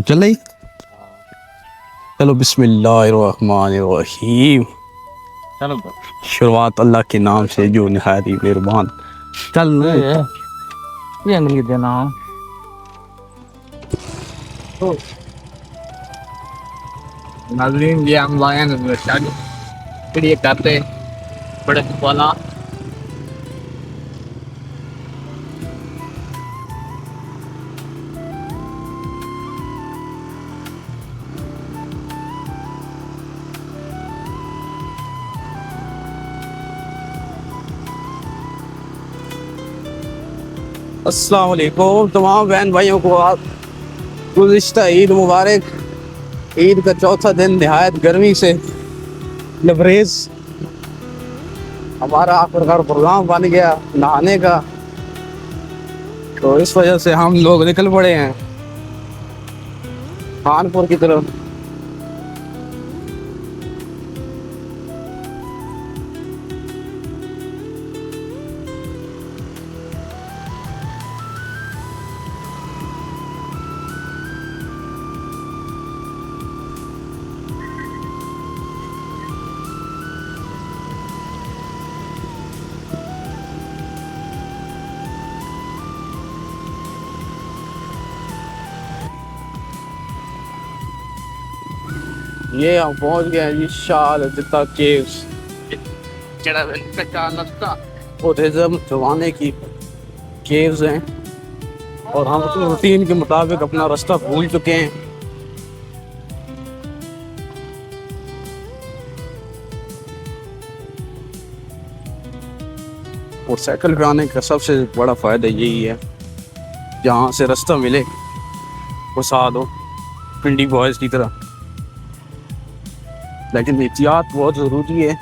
चल रही। चलो बिस्मिल्लाहिर्रहमानिर्रहीम। चलो शुरुआत अल्लाह के नाम से जो निहायत ही मेहरबान। चल ये अंग्रेजी देना तो नाज़रीन ये हम लाए हैं शादी के लिए करते बड़े वाला अस्सलाम वालेकुम तमाम बहन भाइयों को आप गुज़िश्ता ईद मुबारक। ईद का चौथा दिन निहायत गर्मी से लबरेज हमारा आखिरकार प्रोग्राम बन गया नहाने का, तो इस वजह से हम लोग निकल पड़े हैं खानपुर की तरफ। ये हम पहुंच गए हैं जी शाल जिता केव्स। बुद्धिज्म जमाने की केव्स हैं और हम अपने रूटीन के मुताबिक अपना रास्ता भूल चुके हैं। और साइकिल पे आने का सबसे बड़ा फ़ायदा यही है, जहाँ से रास्ता मिले वो साथ हो पिंडी बॉयज़ की तरह, लेकिन एहतियात बहुत ज़रूरी है।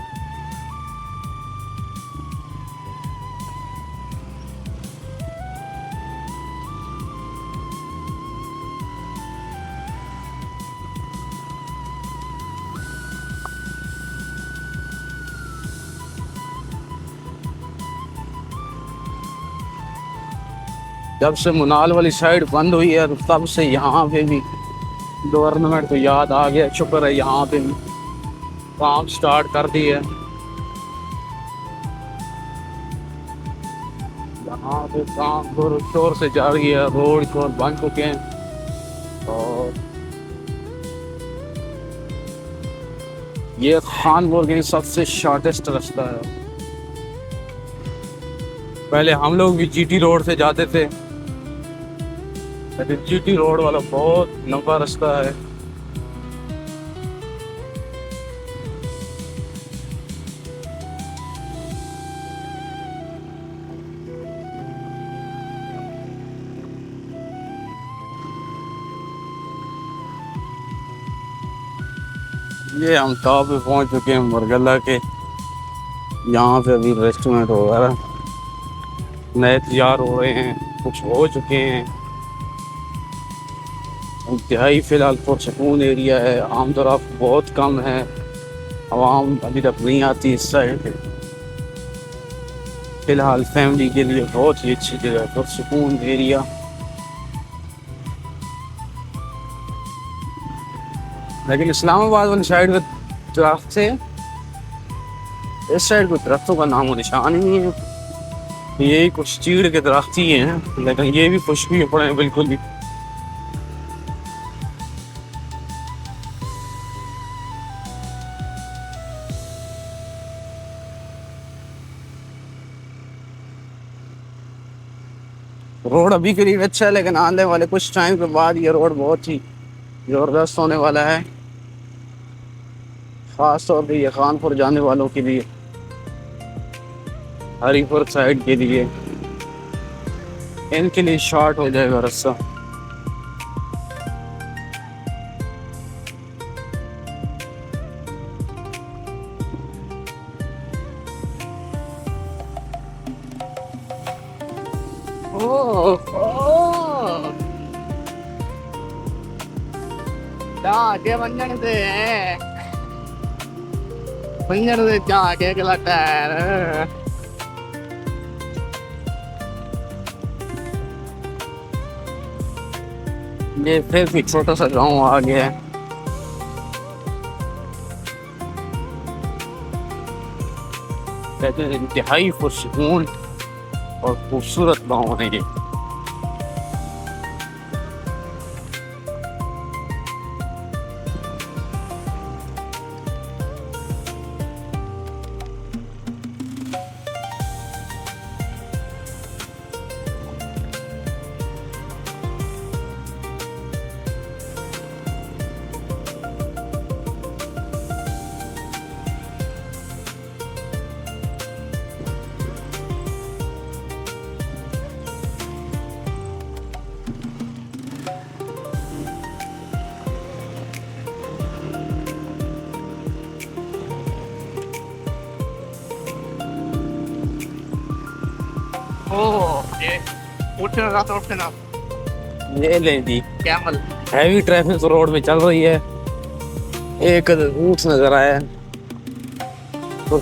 जब से मुनाल वाली साइड बंद हुई है तब से यहाँ पे भी गवर्नमेंट को याद आ गया, शुक्र है यहाँ पे भी काम स्टार्ट कर दी है। यहाँ पे काम जोर शोर से जारी है, रोड शोर बन चुके हैं। और ये खानपुर की सबसे शॉर्टेस्ट रास्ता है। पहले हम लोग भी जीटी रोड से जाते थे, लेकिन जीटी रोड वाला बहुत लंबा रास्ता है। ये हम टॉप पे पहुंच चुके हैं मुरगला के। यहाँ पे अभी रेस्टोरेंट वगैरह नए तैयार हो रहे हैं, कुछ हो चुके हैं। इंतहाई फ़िलहाल पुरसकून एरिया है, आमदोरफ्त बहुत कम है, आवाम अभी तक नहीं आती इस साइड। फ़िलहाल फैमिली के लिए बहुत ही अच्छी जगह है, पुरसकून एरिया। लेकिन इस्लामाबाद वाली साइड में दरख्त से इस साइड को दरख्तों का नामो निशान ही नहीं है। यही कुछ चीड़ के दरख्त ही हैं, लेकिन ये भी खुशबू पड़े हैं बिल्कुल भी। रोड अभी के लिए अच्छा है, लेकिन आने वाले कुछ टाइम के बाद ये रोड बहुत ही ज़बरदस्त होने वाला है, ख़ास तौर पे ये खानपुर जाने वालों के लिए, हरीपुर साइड के लिए, इनके लिए शॉर्ट हो जाएगा रास्ता। आगे बंजन से आगे अगला टायर। ये फिर भी छोटा सा गांव आ गया है। कहते हैं इंतहाई पुरसकून और खूबसूरत गांव है ये। ओह ये उठना रात उठना ये ले जी, कैमल। हैवी ट्रैफिक रोड में चल रही है। एक ऊंट नजर आया तो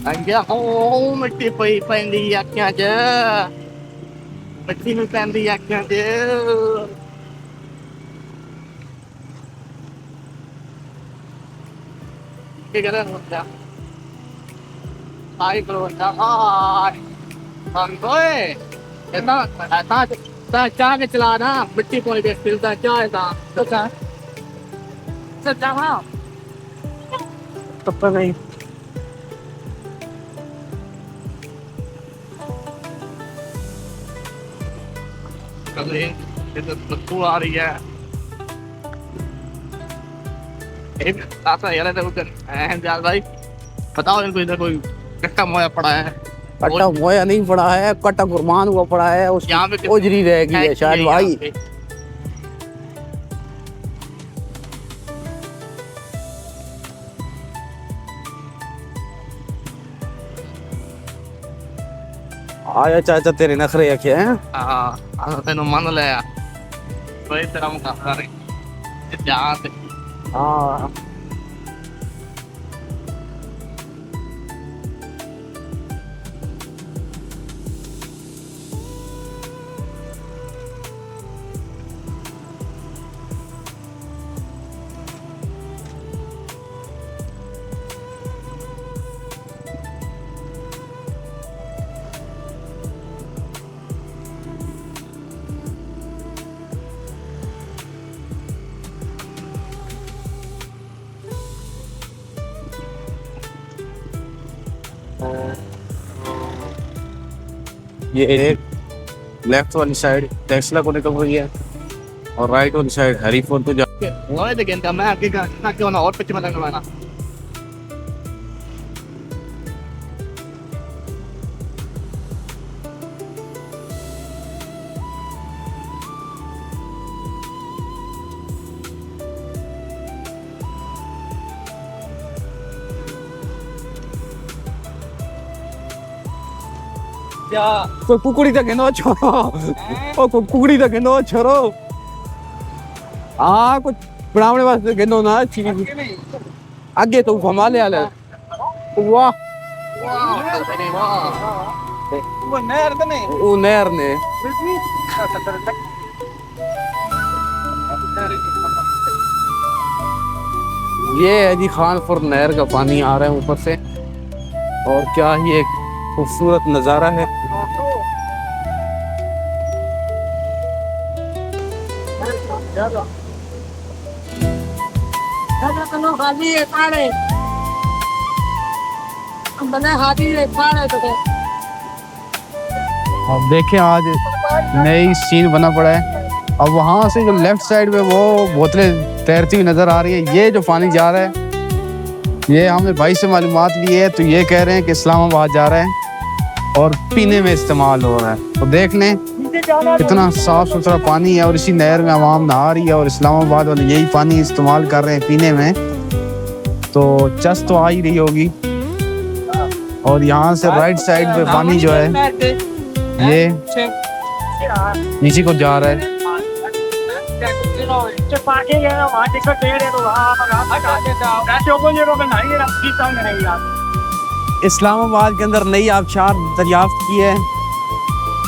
अंजा ओ मिट्टी पई पैंदी अखियां च, मिट्टी में पैंदी अखियां च। की करे बंदा आई करो बंदा हाय हम तोए इतना ता ता चाह के चला ना मिट्टी कोई भी फिरता चाह ता तो सा सच्चा हां पता नहीं। कल ये तो आ रही है एक आता यार तो उधर जाल भाई बताओ इनको इधर कोई कट्टा मोया पड़ा है। कट्टा मोया नहीं पड़ा है, कट्टा कुर्बान हुआ पड़ा है, उस यहाँ पे ओजरी रह गई है शायद भाई। आया चाचा तेरे नखरे रखे हैं। हाँ तेन मन लिया कोई तेरा मुकाबला नहीं जहाँ से। हाँ ये एक लेफ्ट वाली साइड टेस्ला को निकल रही है और राइट वाली साइड हरीफोन को जा। वो देखिए क्या मैं आगे का ना क्यों ना और पीछे मत लगवाना। कोई कुकड़ी तक गिनो छोरो, ओ कोई कुकड़ी तक गिनो छोरो। हाँ कुछ बनाने वास्ते गिनो ना आगे तो घुमा ले आले। वाह वो नहर तो नहीं वो नहर ने ये है जी खानपुर नहर का पानी आ रहा है ऊपर से और क्या ही एक खूबसूरत नजारा है। अब देखें आज नई सीन बना पड़ा है। अब वहां से जो लेफ्ट साइड में वो बोतलें तैरती हुई नजर आ रही है। ये जो पानी जा रहा है ये हमें भाई से मालूमात भी है तो ये कह रहे हैं कि इस्लामाबाद जा रहा है और पीने में इस्तेमाल हो रहा है। तो देख लें कितना साफ सुथरा पानी है और इसी नहर में आवाम नहा रही है और इस्लामाबाद वाले यही पानी इस्तेमाल कर रहे हैं पीने में। तो चस तो आ ही रही होगी। और यहाँ से राइट साइड पे पानी जो है ये इसी को जा रहा है। इस्लामाबाद के अंदर नई आबशार दरियाफ्त की है।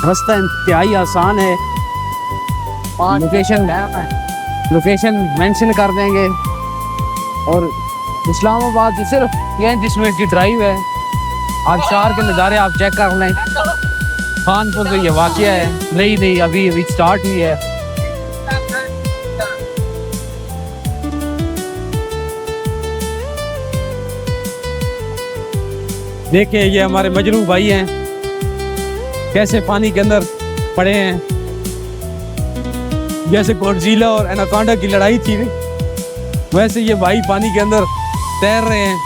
रास्ता इंतहाई आसान है। लोकेशन मेंशन कर देंगे। और इस्लामाबाद से सिर्फ 35 मिनट की ड्राइव है। आबशार के नज़ारे आप चेक कर लें। खानपुर से ये वाक़या है, नई अभी स्टार्ट हुई है। देखिए ये हमारे मजरू भाई हैं, कैसे पानी के अंदर पड़े हैं। जैसे गॉडजिला और एनाकोंडा की लड़ाई थी, वैसे ये भाई पानी के अंदर तैर रहे हैं।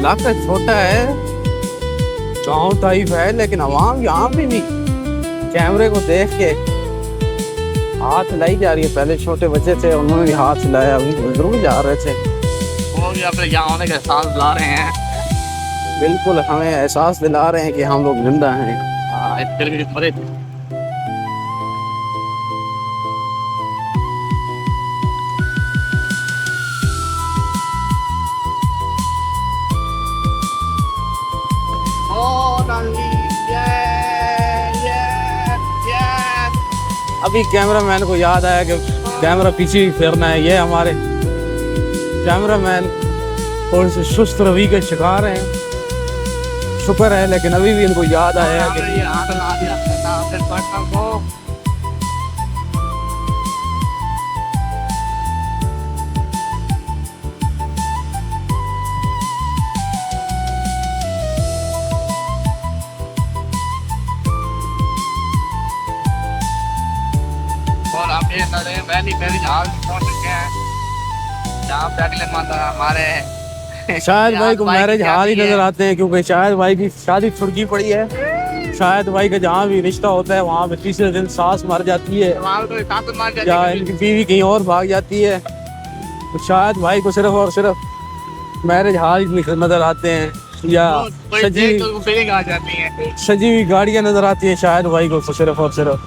इलाका छोटा है, गाँव टाइप है, लेकिन आवाम यहाँ भी नहीं कैमरे को देख के हाथ हिलाई जा रही है। पहले छोटे बच्चे थे, उन्होंने भी हाथ हिलाया, अभी बुजुर्ग जा रहे थे। वो भी अपने यहाँ होने का एहसास दिला रहे हैं। बिल्कुल हमें एहसास दिला रहे हैं कि हम लोग जिंदा हैं। हाँ, इस गर्मी में मरे थे। अभी कैमरामैन को याद आया कि कैमरा पीछे ही फेरना है। ये हमारे कैमरामैन थोड़े से सुस्त रवि के शिकार हैं, शुक्र है, लेकिन अभी भी इनको याद आया कि हमारे शायद भाई को मैरिज हाल ही नजर आते हैं, क्योंकि शायद भाई की शादी छुड़की पड़ी है। शायद भाई का जहाँ भी रिश्ता होता है वहाँ पे तीसरे दिन सास मर जाती है या इनकी बीवी कहीं और भाग जाती है, तो शायद भाई को सिर्फ और सिर्फ मैरिज हाल ही नजर आते हैं, या सजी आ जाती है, सजी हुई गाड़ियाँ नजर आती हैं शायद भाई को सिर्फ और सिर्फ।